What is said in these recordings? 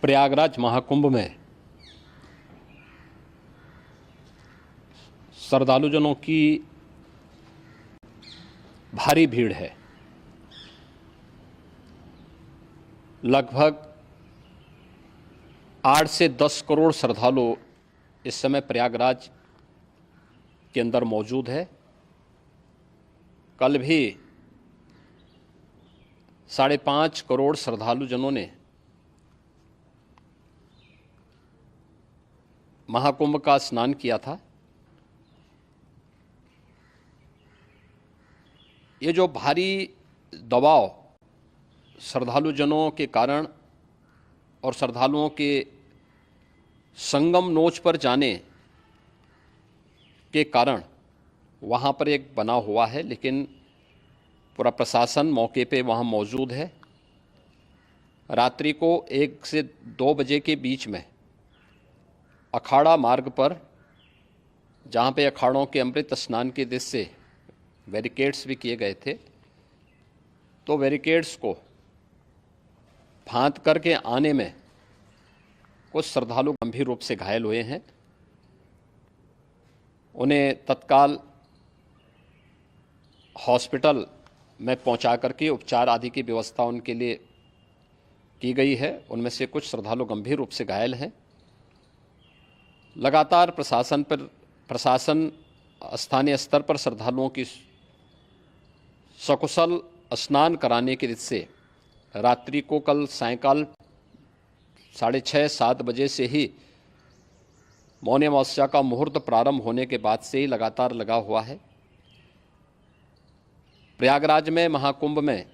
प्रयागराज महाकुंभ में श्रद्धालुजनों की भारी भीड़ है। लगभग 8 से 10 करोड़ श्रद्धालु इस समय प्रयागराज के अंदर मौजूद है। कल भी 5.5 करोड़ श्रद्धालुजनों ने महाकुंभ का स्नान किया था। ये जो भारी दबाव श्रद्धालुजनों के कारण और श्रद्धालुओं के संगम नोच पर जाने के कारण वहाँ पर एक बना हुआ है, लेकिन पूरा प्रशासन मौके पे वहाँ मौजूद है। रात्रि को 1 से 2 बजे के बीच में अखाड़ा मार्ग पर, जहाँ पे अखाड़ों के अमृत स्नान के दृश्य से बैरिकेड्स भी किए गए थे, तो बैरिकेड्स को फांद करके आने में कुछ श्रद्धालु गंभीर रूप से घायल हुए हैं। उन्हें तत्काल हॉस्पिटल में पहुंचा करके उपचार आदि की व्यवस्था उनके लिए की गई है। उनमें से कुछ श्रद्धालु गंभीर रूप से घायल हैं। लगातार प्रशासन स्थानीय स्तर पर श्रद्धालुओं की सकुशल स्नान कराने के दृष्टि से रात्रि को कल सायंकाल 6:30-7 बजे से ही मौनी अमावस्या का मुहूर्त प्रारंभ होने के बाद से ही लगातार लगा हुआ है। प्रयागराज में महाकुंभ में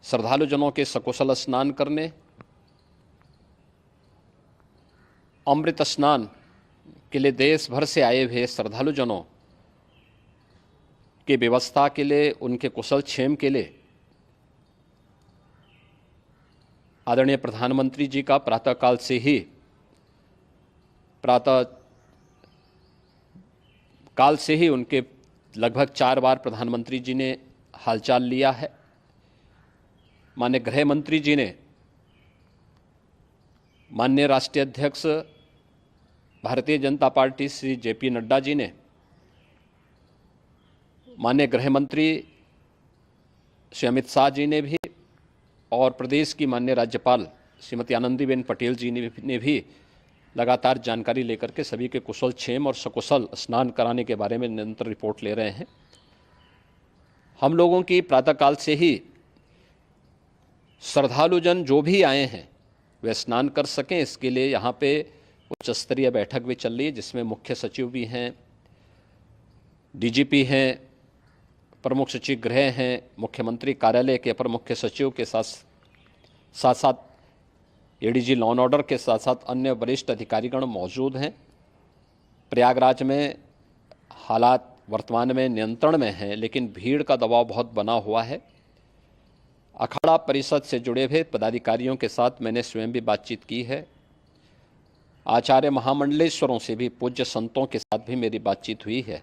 श्रद्धालुजनों के सकुशल स्नान करने, अमृत स्नान के लिए देश भर से आए हुए श्रद्धालुजनों की व्यवस्था के लिए, उनके कुशल क्षेम के लिए आदरणीय प्रधानमंत्री जी का प्रातःकाल से ही उनके लगभग 4 बार प्रधानमंत्री जी ने हालचाल लिया है। माननीय गृह मंत्री जी ने, माननीय राष्ट्रीय अध्यक्ष भारतीय जनता पार्टी श्री JP नड्डा जी ने, माननीय गृह मंत्री श्री अमित शाह जी ने भी, और प्रदेश की माननीय राज्यपाल श्रीमती आनंदीबेन पटेल जी ने भी लगातार जानकारी लेकर के सभी के कुशल क्षेम और सकुशल स्नान कराने के बारे में निरंतर रिपोर्ट ले रहे हैं। हम लोगों की प्रातःकाल से ही श्रद्धालुजन जो भी आए हैं वे स्नान कर सकें, इसके लिए यहाँ पे उच्च स्तरीय बैठक भी चल रही है, जिसमें मुख्य सचिव भी हैं, DGP हैं, प्रमुख सचिव गृह हैं, मुख्यमंत्री कार्यालय के अपर मुख्य सचिव के साथ साथ ADG लॉ एंड ऑर्डर के साथ साथ अन्य वरिष्ठ अधिकारीगण मौजूद हैं। प्रयागराज में हालात वर्तमान में नियंत्रण में हैं, लेकिन भीड़ का दबाव बहुत बना हुआ है। अखाड़ा परिषद से जुड़े हुए पदाधिकारियों के साथ मैंने स्वयं भी बातचीत की है। आचार्य महामंडलेश्वरों से भी, पूज्य संतों के साथ भी मेरी बातचीत हुई है,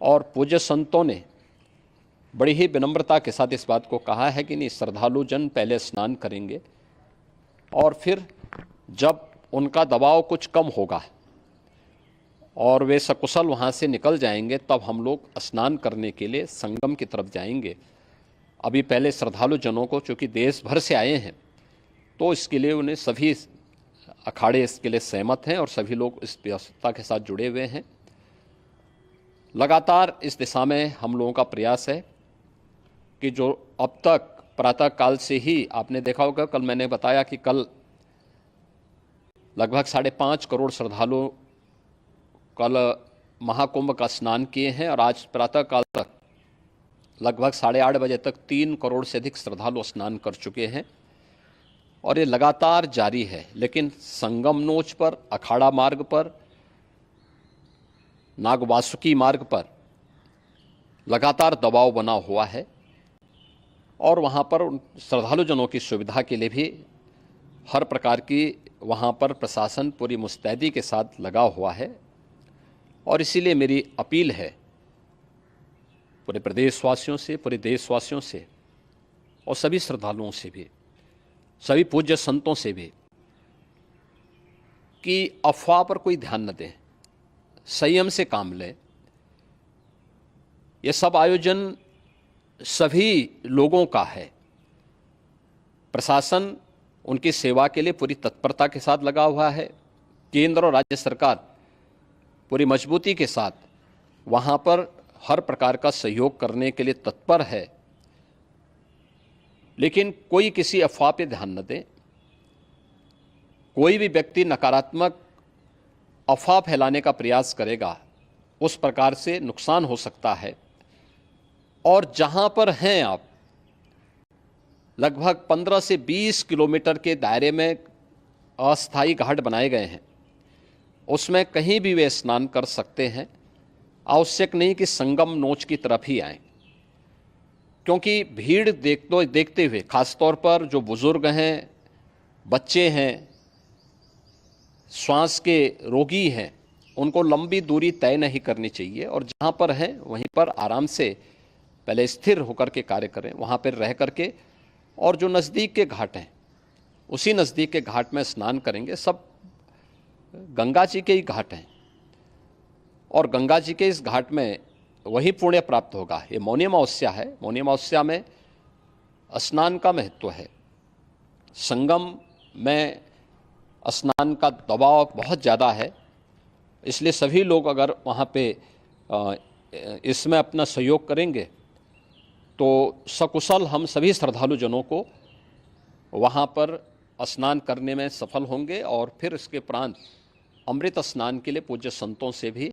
और पूज्य संतों ने बड़ी ही विनम्रता के साथ इस बात को कहा है कि नहीं, श्रद्धालुजन पहले स्नान करेंगे और फिर जब उनका दबाव कुछ कम होगा और वे सकुशल वहाँ से निकल जाएंगे, तब हम लोग स्नान करने के लिए संगम की तरफ जाएंगे। अभी पहले श्रद्धालुजनों को, चूँकि देश भर से आए हैं, तो इसके लिए उन्हें सभी अखाड़े इसके लिए सहमत हैं और सभी लोग इस व्यवस्था के साथ जुड़े हुए हैं। लगातार इस दिशा में हम लोगों का प्रयास है कि जो अब तक प्रातःकाल से ही आपने देखा होगा, कल मैंने बताया कि कल लगभग 5.5 करोड़ श्रद्धालु कल महाकुंभ का स्नान किए हैं, और आज प्रातःकाल तक लगभग 8:30 बजे तक 3 करोड़ से अधिक श्रद्धालु स्नान कर चुके हैं, और ये लगातार जारी है। लेकिन संगम नोच पर, अखाड़ा मार्ग पर, नागवासुकी मार्ग पर लगातार दबाव बना हुआ है, और वहाँ पर श्रद्धालुजनों की सुविधा के लिए भी हर प्रकार की वहाँ पर प्रशासन पूरी मुस्तैदी के साथ लगा हुआ है। और इसीलिए मेरी अपील है पूरे प्रदेशवासियों से, पूरे देशवासियों से और सभी श्रद्धालुओं से भी, सभी पूज्य संतों से भी कि अफवाह पर कोई ध्यान न दें, संयम से काम लें। ये सब आयोजन सभी लोगों का है। प्रशासन उनकी सेवा के लिए पूरी तत्परता के साथ लगा हुआ है। केंद्र और राज्य सरकार पूरी मजबूती के साथ वहाँ पर हर प्रकार का सहयोग करने के लिए तत्पर है। लेकिन कोई किसी अफवाह पे ध्यान न दें। कोई भी व्यक्ति नकारात्मक अफवाह फैलाने का प्रयास करेगा, उस प्रकार से नुकसान हो सकता है। और जहाँ पर हैं आप, लगभग 15 से 20 किलोमीटर के दायरे में अस्थायी घाट बनाए गए हैं, उसमें कहीं भी वे स्नान कर सकते हैं। आवश्यक नहीं कि संगम नोच की तरफ ही आएं, क्योंकि भीड़ देखते हुए खासतौर पर जो बुजुर्ग हैं, बच्चे हैं, श्वास के रोगी हैं, उनको लंबी दूरी तय नहीं करनी चाहिए और जहाँ पर हैं वहीं पर आराम से पहले स्थिर होकर के कार्य करें, वहाँ पर रह करके। और जो नज़दीक के घाट हैं, उसी नज़दीक के घाट में स्नान करेंगे। सब गंगा जी के ही घाट हैं और गंगा जी के इस घाट में वही पुण्य प्राप्त होगा। ये मौनी अमावस्या है। मौनी अमावस्या में स्नान का महत्व है। संगम में स्नान का दबाव बहुत ज़्यादा है, इसलिए सभी लोग अगर वहाँ पे इसमें अपना सहयोग करेंगे तो सकुशल हम सभी श्रद्धालु जनों को वहाँ पर स्नान करने में सफल होंगे और फिर इसके उपरांत अमृत स्नान के लिए पूज्य संतों से भी